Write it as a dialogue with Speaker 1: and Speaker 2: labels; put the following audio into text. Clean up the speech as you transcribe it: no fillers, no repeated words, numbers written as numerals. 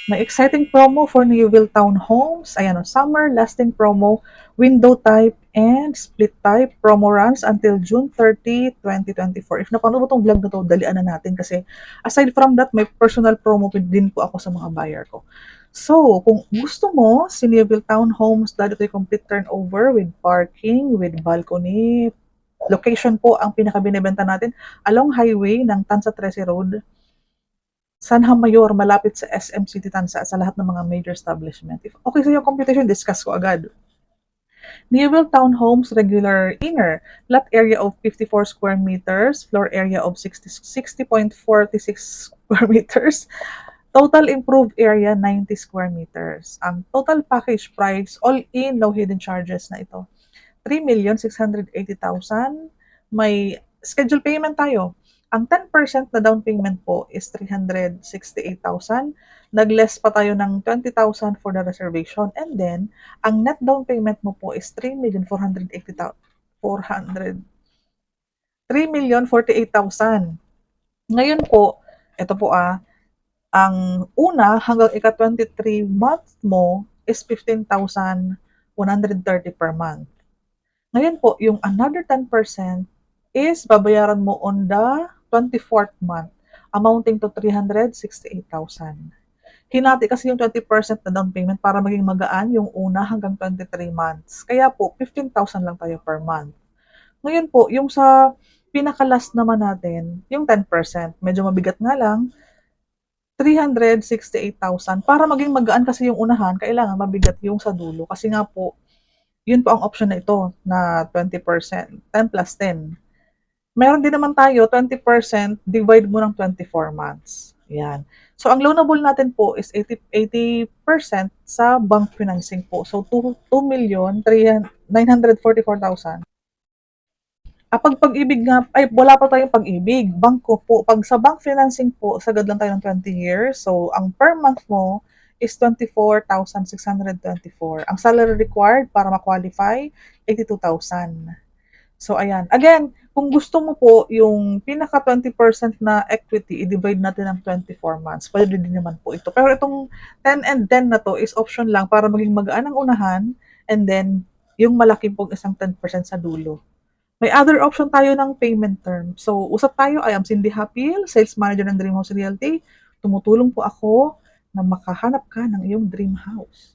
Speaker 1: May exciting promo for Newville Townhomes. Ayan, summer lasting promo, window type and split type. Promo runs until June 30, 2024. If napanood mo tong vlog na to, dalian na natin kasi aside from that, may personal promo din po ako sa mga buyer ko. So, kung gusto mo, si Newville Townhomes, dahil ito'y complete turnover with parking, with balcony, location po ang pinaka-binibenta natin along highway ng Tansa Trece Road, Sanha Mayor, malapit sa SM City Tansa sa lahat ng mga major establishment. If okay sa yung computation, discuss ko agad. Newell Townhomes regular inner, lot area of 54 square meters, floor area of 60.46 square meters, total improved area 90 square meters. Ang total package price, all in, no hidden charges na ito. 3,680,000. May schedule payment tayo. Ang 10% na down payment po is 368,000. Nag-less pa tayo ng 20,000 for the reservation. And then, ang net down payment mo po is 3,480,000. 3,048,000. Ngayon po, ito po ang una hanggang ika-23 month mo is 15,130 per month. Ngayon po, yung another 10% is babayaran mo on the 24th month, amounting to 368,000. Hinati kasi yung 20% na down payment para maging magaan yung una hanggang 23 months. Kaya po, 15,000 lang tayo per month. Ngayon po, yung sa pinaka-last naman natin, yung 10%, medyo mabigat nga lang, 368,000. Para maging magaan kasi yung unahan, kailangan mabigat yung sa dulo. Kasi nga po, yun po ang option na ito na 20%, 10 plus 10. Meron din naman tayo 20%, divide mo ng 24 months. Yan. So, ang loanable natin po is 80% sa bank financing po. So, 2,944,000. Pag pag-ibig nga, ay wala pa tayong pag-ibig. Bangko po. Pag sa bank financing po, sagad lang tayo ng 20 years. So, ang per month mo is 24,624. Ang salary required para ma-qualify, 82,000. So, ayan. Again, kung gusto mo po yung pinaka 20% na equity, i-divide natin ng 24 months. Pwede din naman po ito. Pero itong 10 and 10 na to is option lang para maging magaan ang unahan and then yung malaki pong isang 10% sa dulo. May other option tayo ng payment term. So, usap tayo. I am Cindy Hapil, Sales Manager ng Dream House Realty. Tumutulong po ako na makahanap ka ng iyong dream house.